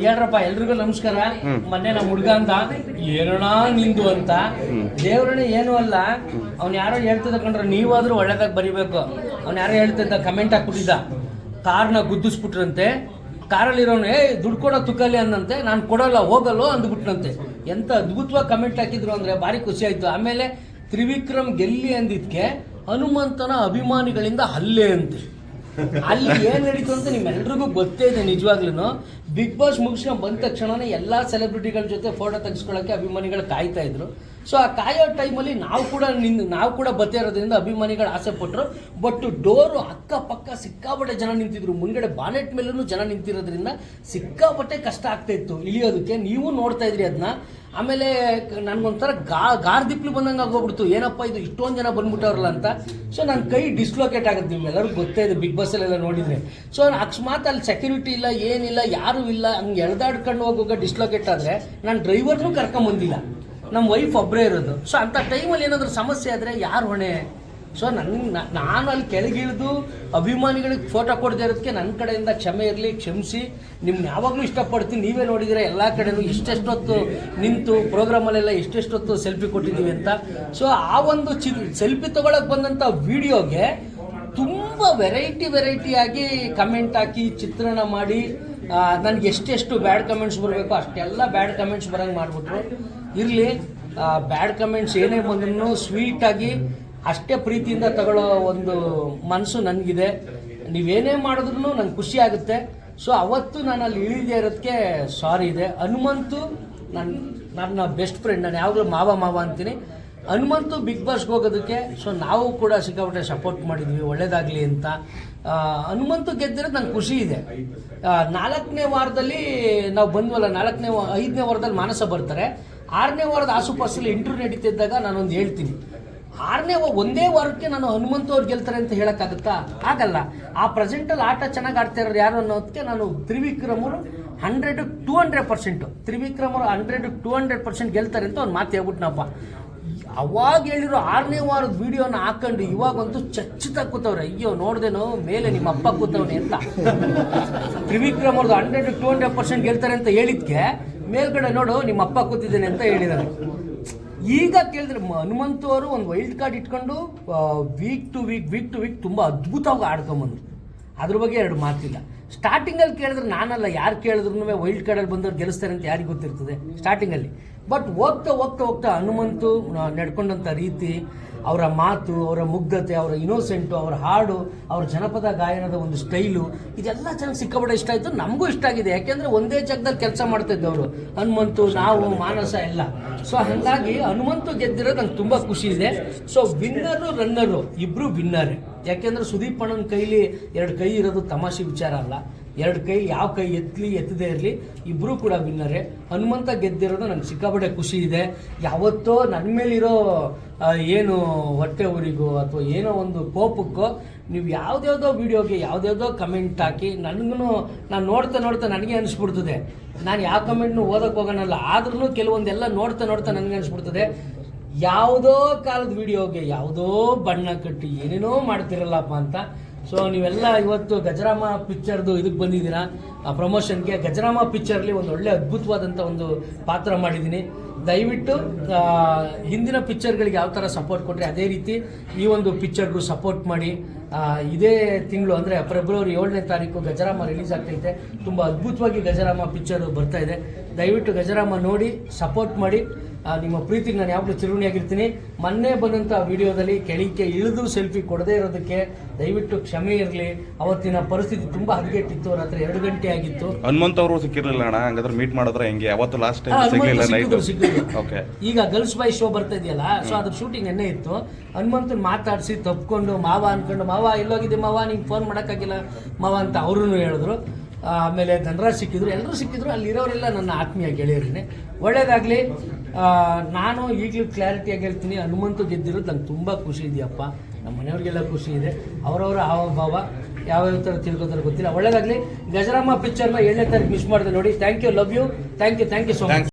ಹೇಳ್ರಪ್ಪ ಎಲ್ರಿಗೂ ನಮಸ್ಕಾರ. ಮೊನ್ನೆ ನಮ್ಮ ಹುಡುಗ ಅಂತ ಏನೋಣ ನಿಂದು ಅಂತ ದೇವ್ರಣ್ಣ ಏನೂ ಅಲ್ಲ. ಅವ್ನು ಯಾರೋ ಹೇಳ್ತಿದ್ದ ಕಂಡ್ರೆ ನೀವಾದ್ರೂ ಒಳ್ಳೇದಾಗ ಬರಿಬೇಕು. ಅವ್ನು ಯಾರೋ ಹೇಳ್ತಿದ್ದ ಕಮೆಂಟ್ ಹಾಕ್ಬಿಟ್ಟಿದ್ದ, ಕಾರ್ನ ಗುದ್ದಿಸ್ಬಿಟ್ರಂತೆ, ಕಾರಲ್ಲಿರೋನು ದುಡ್ಡು ಕೊಡೋ ತುಕಲಿ ಅಂದಂತೆ, ನಾನು ಕೊಡೋಲ್ಲ ಹೋಗಲ್ಲೋ ಅಂದ್ಬಿಟ್ನಂತೆ. ಎಂತ ಅದ್ಭುತವಾಗಿ ಕಮೆಂಟ್ ಹಾಕಿದ್ರು ಅಂದರೆ ಭಾರಿ ಖುಷಿ ಆಯಿತು. ಆಮೇಲೆ ತ್ರಿವಿಕ್ರಮ್ ಗೆಲ್ಲಿ ಅಂದಿದ್ಕೆ ಹನುಮಂತನ ಅಭಿಮಾನಿಗಳಿಂದ ಹಲ್ಲೆ ಅಂತೆ. ಅಲ್ಲಿ ಏನ್ ನಡೀತು ಅಂತ ನಿಮ್ಮೆಲ್ರಿಗೂ ಗೊತ್ತೇ ಇದೆ. ನಿಜವಾಗ್ಲೂ ಬಿಗ್ ಬಾಸ್ ಮುಗಿಸ್ಕೊಂಡು ಬಂದ ತಕ್ಷಣನೇ ಎಲ್ಲ ಸೆಲೆಬ್ರಿಟಿಗಳ ಜೊತೆ ಫೋಟೋ ತೆಗೆಸ್ಕೊಳ್ಳೋಕೆ ಅಭಿಮಾನಿಗಳು ಕಾಯ್ತಾ ಇದ್ರು. ಸೊ ಆ ಕಾಯೋ ಟೈಮಲ್ಲಿ ನಾವು ಕೂಡ ಬತ್ತೇ ಇರೋದ್ರಿಂದ ಅಭಿಮಾನಿಗಳು ಆಸೆ ಪಟ್ಟರು. ಬಟ್ ಡೋರು ಅಕ್ಕಪಕ್ಕ ಸಿಕ್ಕಾಪಟ್ಟೆ ಜನ ನಿಂತಿದ್ರು, ಮುಂದ್ಗಡೆ ಬಾನೆಟ್ ಮೇಲೂ ಜನ ನಿಂತಿರೋದ್ರಿಂದ ಸಿಕ್ಕಾಪಟ್ಟೆ ಕಷ್ಟ ಆಗ್ತಾ ಇತ್ತು ಇಳಿಯೋದಕ್ಕೆ. ನೀವು ನೋಡ್ತಾ ಇದ್ರಿ ಅದನ್ನ. ಆಮೇಲೆ ನನಗೊಂಥರ ಗಾರ್ದಿಪ್ಲು ಬಂದಂಗೆ ಆಗೋಗ್ಬಿಡ್ತು, ಏನಪ್ಪ ಇದು ಇಷ್ಟೊಂದು ಜನ ಬಂದ್ಬಿಟ್ಟವ್ರಲ್ಲ ಅಂತ. ಸೊ ನನ್ನ ಕೈ ಡಿಸ್ಲೊಕೇಟ್ ಆಗುತ್ತೆ, ನಿಮ್ಮೆಲ್ಲರಿಗೂ ಗೊತ್ತೇ ಇದೆ ಬಿಗ್ ಬಾಸಲ್ಲೆಲ್ಲ ನೋಡಿದರೆ. ಸೊ ಅಕಸ್ಮಾತ್ ಅಲ್ಲಿ ಸೆಕ್ಯೂರಿಟಿ ಇಲ್ಲ, ಏನಿಲ್ಲ, ಯಾರೂ ಇಲ್ಲ, ಹಂಗೆ ಎಳ್ದಾಡ್ಕೊಂಡು ಹೋಗುವಾಗ ಡಿಸ್ಲೊಕೇಟ್ ಆದರೆ ನಾನು ಡ್ರೈವರ್ನೂ ಕರ್ಕೊಂಬಂದಿಲ್ಲ, ನಮ್ಮ ವೈಫ್ ಒಬ್ಬರೇ ಇರೋದು. ಸೊ ಅಂಥ ಟೈಮಲ್ಲಿ ಏನಾದರೂ ಸಮಸ್ಯೆ ಆದರೆ ಯಾರು ಹೊಣೆ? ಸೊ ನಾನು ಅಲ್ಲಿ ಕೆಳಗಿಳಿದು ಅಭಿಮಾನಿಗಳಿಗೆ ಫೋಟೋ ಕೊಡದೇ ಇರೋದಕ್ಕೆ ನನ್ನ ಕಡೆಯಿಂದ ಕ್ಷಮೆ ಇರಲಿ, ಕ್ಷಮಿಸಿ. ನಿಮ್ಗೆ ಯಾವಾಗಲೂ ಇಷ್ಟಪಡ್ತೀನಿ. ನೀವೇ ನೋಡಿದರೆ ಎಲ್ಲ ಕಡೆಯೂ ಎಷ್ಟೆಷ್ಟೊತ್ತು ನಿಂತು ಪ್ರೋಗ್ರಾಮಲ್ಲೆಲ್ಲ ಎಷ್ಟೆಷ್ಟೊತ್ತು ಸೆಲ್ಫಿ ಕೊಟ್ಟಿದ್ದೀವಿ ಅಂತ. ಸೊ ಆ ಒಂದು ಸೆಲ್ಫಿ ತೊಗೊಳಕ್ಕೆ ಬಂದಂಥ ವಿಡಿಯೋಗೆ ತುಂಬ ವೆರೈಟಿಯಾಗಿ ಕಮೆಂಟ್ ಹಾಕಿ ಚಿತ್ರಣ ಮಾಡಿ ನನಗೆ ಎಷ್ಟೆಷ್ಟು ಬ್ಯಾಡ್ ಕಮೆಂಟ್ಸ್ ಬರಬೇಕು ಅಷ್ಟೆಲ್ಲ ಬ್ಯಾಡ್ ಕಮೆಂಟ್ಸ್ ಬರೋಂಗೆ ಮಾಡಿಬಿಟ್ರು. ಇರಲಿ, ಬ್ಯಾಡ್ ಕಮೆಂಟ್ಸ್ ಏನೇ ಬಂದ್ರೂ ಸ್ವೀಟಾಗಿ ಅಷ್ಟೇ ಪ್ರೀತಿಯಿಂದ ತಗೊಳ್ಳೋ ಒಂದು ಮನಸ್ಸು ನನಗಿದೆ. ನೀವೇನೇ ಮಾಡಿದ್ರು ನಂಗೆ ಖುಷಿ ಆಗುತ್ತೆ. ಸೊ ಅವತ್ತು ನಾನು ಅಲ್ಲಿ ಇಳಿದೇ ಇರೋದಕ್ಕೆ ಸಾರಿ ಇದೆ. ಹನುಮಂತು ನನ್ನ ಬೆಸ್ಟ್ ಫ್ರೆಂಡ್, ನಾನು ಯಾವಾಗಲೂ ಮಾವ ಅಂತೀನಿ. ಹನುಮಂತು ಬಿಗ್ ಬಾಸ್ಗೆ ಹೋಗೋದಕ್ಕೆ ಸೊ ನಾವು ಕೂಡ ಸಿಕ್ಕಾಪಟ್ಟೆ ಸಪೋರ್ಟ್ ಮಾಡಿದ್ವಿ, ಒಳ್ಳೇದಾಗಲಿ ಅಂತ. ಹನುಮಂತು ಗೆದ್ದಿರೋದು ನಂಗೆ ಖುಷಿ ಇದೆ. 4ನೇ ವಾರದಲ್ಲಿ ನಾವು ಬಂದ್ವಲ್ಲ, 5ನೇ ವಾರದಲ್ಲಿ ಮಾನಸ ಬರ್ತಾರೆ. 6ನೇ ವಾರದ ಆಸುಪಾಸಲ್ಲಿ ಇಂಟರ್ವ್ಯೂ ನಡೀತಿದ್ದಾಗ ನಾನೊಂದು ಹೇಳ್ತೀನಿ, ಒಂದೇ ವಾರಕ್ಕೆ ನಾನು ಹನುಮಂತು ಅವ್ರು ಗೆಲ್ತಾರೆ ಅಂತ ಹೇಳೋಕ್ಕಾಗುತ್ತಾ? ಆಗಲ್ಲ. ಆ ಪ್ರೆಸೆಂಟಲ್ಲಿ ಆಟ ಚೆನ್ನಾಗಿ ಆಡ್ತಾ ಇರೋರು ಯಾರು ಅನ್ನೋದಕ್ಕೆ ನಾನು ತ್ರಿವಿಕ್ರಮ್ ಅವರು 100-200% ತ್ರಿವಿಕ್ರಮ್ ಅವರು 100-200% ಗೆಲ್ತಾರೆ ಅಂತ ಒಂದು ಮಾತು ಹೇಳ್ಬಿಟ್ನಪ್ಪ. ಅವಾಗ ಹೇಳಿರೋ 6ನೇ ವಾರದ ವಿಡಿಯೋನ ಹಾಕೊಂಡು ಇವಾಗಂತೂ ಚಚ್ಚುತ್ತಾ ಕೂತವ್ರೆ. ಅಯ್ಯೋ ನೋಡ್ದೇನೋ ಮೇಲೆ ನಿಮ್ಮ ಅಪ್ಪ ಕೂತವ್ನೆ ಅಂತ. ತ್ರಿವಿಕ್ರಮ್ ಅವ್ರದ್ದು 100-200% ಗೆಲ್ತಾರೆ ಅಂತ ಹೇಳಿದ್ಕೆ ಮೇಲ್ಗಡೆ ನೋಡು ನಿಮ್ಮ ಅಪ್ಪ ಕೂತಿದ್ದೇನೆ ಅಂತ ಹೇಳಿದ್ದಾರೆ. ಈಗ ಕೇಳಿದ್ರೆ ಹನುಮಂತು ಅವರು ಒಂದು ವೈಲ್ಡ್ ಕಾರ್ಡ್ ಇಟ್ಕೊಂಡು ವೀಕ್ ಟು ವೀಕ್ ತುಂಬ ಅದ್ಭುತವಾಗಿ ಆಡ್ಕೊಂಬಂದ್ರು. ಅದ್ರ ಬಗ್ಗೆ ಎರಡು ಮಾತಿಲ್ಲ. ಸ್ಟಾರ್ಟಿಂಗಲ್ಲಿ ಕೇಳಿದ್ರೆ ನಾನಲ್ಲ, ಯಾರು ಕೇಳಿದ್ರು ವೈಲ್ಡ್ ಕಾರ್ಡಲ್ಲಿ ಬಂದವ್ರು ಗೆಲ್ಲಿಸ್ತಾರೆ ಅಂತ ಯಾರಿಗೆ ಗೊತ್ತಿರ್ತದೆ ಸ್ಟಾರ್ಟಿಂಗಲ್ಲಿ. ಬಟ್ ಹೋಗ್ತಾ ಹನುಮಂತು ನಡ್ಕೊಂಡಂಥ ರೀತಿ, ಅವರ ಮಾತು, ಅವರ ಮುಗ್ಧತೆ, ಅವರ ಇನೋಸೆಂಟು, ಅವರ ಹಾಡು, ಅವರ ಜನಪದ ಗಾಯನದ ಒಂದು ಸ್ಟೈಲು, ಇದೆಲ್ಲ ಚೆನ್ನಾಗಿ ಸಿಕ್ಕಾಪಟ್ಟೆ ಇಷ್ಟ ಆಯಿತು. ನಮಗೂ ಇಷ್ಟ ಆಗಿದೆ. ಯಾಕೆಂದರೆ ಒಂದೇ ಜಾಗದಲ್ಲಿ ಕೆಲಸ ಮಾಡ್ತಾ ಇದ್ದವರು ಹನುಮಂತು, ನಾವು, ಮಾನಸ ಎಲ್ಲ. ಸೊ ಹಾಗಾಗಿ ಹನುಮಂತು ಗೆದ್ದಿರೋದು ನಂಗೆ ತುಂಬ ಖುಷಿ ಇದೆ. ಸೊ ವಿನ್ನರು ರನ್ನರು ಇಬ್ಬರು ವಿನ್ನರೇ. ಯಾಕೆಂದರೆ ಸುದೀಪ್ ಅಣ್ಣನ ಕೈಲಿ 2 ಕೈ ಇರೋದು ತಮಾಷೆ ವಿಚಾರ ಅಲ್ಲ. 2 ಕೈ, ಯಾವ ಕೈ ಎತ್ತದೇ ಇರಲಿ, ಇಬ್ಬರೂ ಕೂಡ ವಿನ್ನರೇ. ಹನುಮಂತ ಗೆದ್ದಿರೋದು ನಂಗೆ ಸಿಕ್ಕಾಪಟ್ಟೆ ಖುಷಿ ಇದೆ. ಯಾವತ್ತೋ ನನ್ನ ಮೇಲಿರೋ ಏನು ಹೊಟ್ಟೆ ಊರಿಗೋ ಅಥವಾ ಏನೋ ಒಂದು ಕೋಪಕ್ಕೋ ನೀವು ಯಾವುದ್ಯಾವುದೋ ವೀಡಿಯೋಗೆ ಯಾವುದ್ಯಾವುದೋ ಕಮೆಂಟ್ ಹಾಕಿ ನಾನು ನೋಡ್ತಾ ನನಗೆ ಅನಿಸ್ಬಿಡ್ತದೆ. ನಾನು ಯಾವ ಕಮೆಂಟ್ನು ಓದಕ್ಕೆ ಹೋಗೋಣಲ್ಲ, ಆದ್ರೂ ಕೆಲವೊಂದೆಲ್ಲ ನೋಡ್ತಾ ನನಗೆ ಅನಿಸ್ಬಿಡ್ತದೆ, ಯಾವುದೋ ಕಾಲದ ವಿಡಿಯೋಗೆ ಯಾವುದೋ ಬಣ್ಣ ಕಟ್ಟಿ ಏನೇನೋ ಮಾಡ್ತಿರಲ್ಲಪ್ಪ ಅಂತ. ಸೊ ನೀವೆಲ್ಲ ಇವತ್ತು ಗಜರಾಮ ಪಿಕ್ಚರ್ದು ಇದಕ್ಕೆ ಬಂದಿದ್ದೀರಾ ಪ್ರಮೋಷನ್ಗೆ. ಗಜರಾಮ ಪಿಕ್ಚರ್ಲಿ ಒಂದು ಒಳ್ಳೆ ಅದ್ಭುತವಾದಂಥ ಒಂದು ಪಾತ್ರ ಮಾಡಿದ್ದೀನಿ. ದಯವಿಟ್ಟು ಹಿಂದಿನ ಪಿಕ್ಚರ್ಗಳಿಗೆ ಯಾವ ಥರ ಸಪೋರ್ಟ್ ಕೊಟ್ಟರೆ ಅದೇ ರೀತಿ ಈ ಒಂದು ಪಿಕ್ಚರ್ಗೂ ಸಪೋರ್ಟ್ ಮಾಡಿ. ಇದೇ ತಿಂಗಳು ಅಂದರೆ ಫೆಬ್ರವರಿ 7ನೇ ತಾರೀಕು ಗಜರಾಮ ರಿಲೀಸ್ ಆಗ್ತೈತೆ. ತುಂಬ ಅದ್ಭುತವಾಗಿ ಗಜರಾಮ ಪಿಕ್ಚರು ಬರ್ತಾ ಇದೆ. ದಯವಿಟ್ಟು ಗಜರಾಮ ನೋಡಿ ಸಪೋರ್ಟ್ ಮಾಡಿ. ನಿಮ್ಮ ಪ್ರೀತಿಗೆ ನಾನು ಯಾವಾಗಲೂ ಚಿರುಣಿಯಾಗಿರ್ತೀನಿ. ಮೊನ್ನೆ ಬಂದಂಥ ವಿಡಿಯೋದಲ್ಲಿ ಕೆಳಕ್ಕೆ ಇಳಿದು ಸೆಲ್ಫಿ ಕೊಡದೇ ಇರೋದಕ್ಕೆ ದಯವಿಟ್ಟು ಕ್ಷಮೆ ಇರಲಿ. ಅವತ್ತಿನ ಪರಿಸ್ಥಿತಿ ತುಂಬ ಹದಗೆಟ್ಟಿತ್ತು. ರಾತ್ರಿ 2 ಗಂಟೆ ಆಗಿತ್ತು. ಹನುಮಂತ್ ಅವರು ಸಿಕ್ಕಿರಲಿಲ್ಲ ಅಣ್ಣ, ಹಂಗಾದ್ರೆ ಮೀಟ್ ಮಾಡಿದ್ರೆ ಹೆಂಗೆ? ಅವತ್ತು ಲಾಸ್ಟ್ ಟೈಮ್ ಸಿಗ್ಲಿಲ್ಲ. ಈಗ ಗರ್ಲ್ಸ್ ಬಾಯ್ ಶೋ ಬರ್ತಾ ಇದೆಯಲ್ಲ, ಸೊ ಅದ್ರ ಶೂಟಿಂಗ್ ಎನ್ನೇ ಇತ್ತು. ಹನುಮಂತನ ಮಾತಾಡಿಸಿ ತಪ್ಕೊಂಡು ಮಾವ ಅನ್ಕೊಂಡು, ಮಾವ ಎಲ್ಲೋಗಿದೆ ಮಾವ, ನಿಂಗೆ ಫೋನ್ ಮಾಡೋಕ್ಕಾಗಿಲ್ಲ ಮಾವ ಅಂತ ಅವರು ಹೇಳಿದ್ರು. ಆಮೇಲೆ ಧನರಾಜ್ ಸಿಕ್ಕಿದ್ರು, ಎಲ್ಲರೂ ಸಿಕ್ಕಿದ್ರು. ಅಲ್ಲಿರೋರೆಲ್ಲ ನನ್ನ ಆತ್ಮೀಯ ಗೆಳೆಯರೇ. ಒಳ್ಳೇದಾಗಲಿ. ನಾನು ಈಗಲೂ ಕ್ಲಾರಿಟಿಯಾಗಿ ಹೇಳ್ತೀನಿ, ಹನುಮಂತು ಗೆದ್ದಿರೋದು ನಂಗೆ ತುಂಬ ಖುಷಿ ಇದೆಯಪ್ಪ. ನಮ್ಮ ಮನೆಯವ್ರಿಗೆಲ್ಲ ಖುಷಿ ಇದೆ. ಅವರವರ ಹಾವಭಾವ ಯಾವ್ಯಾವ ಥರ ತಿಳ್ಕೊತಾರೆ ಗೊತ್ತಿಲ್ಲ. ಒಳ್ಳೇದಾಗಲಿ. ಗಜರಾಮ ಪಿಕ್ಚರ್ನ 7ನೇ ತಾರೀಕು ಮಿಸ್ ಮಾಡಿದೆ ನೋಡಿ. Thank you, love you, thank you so much.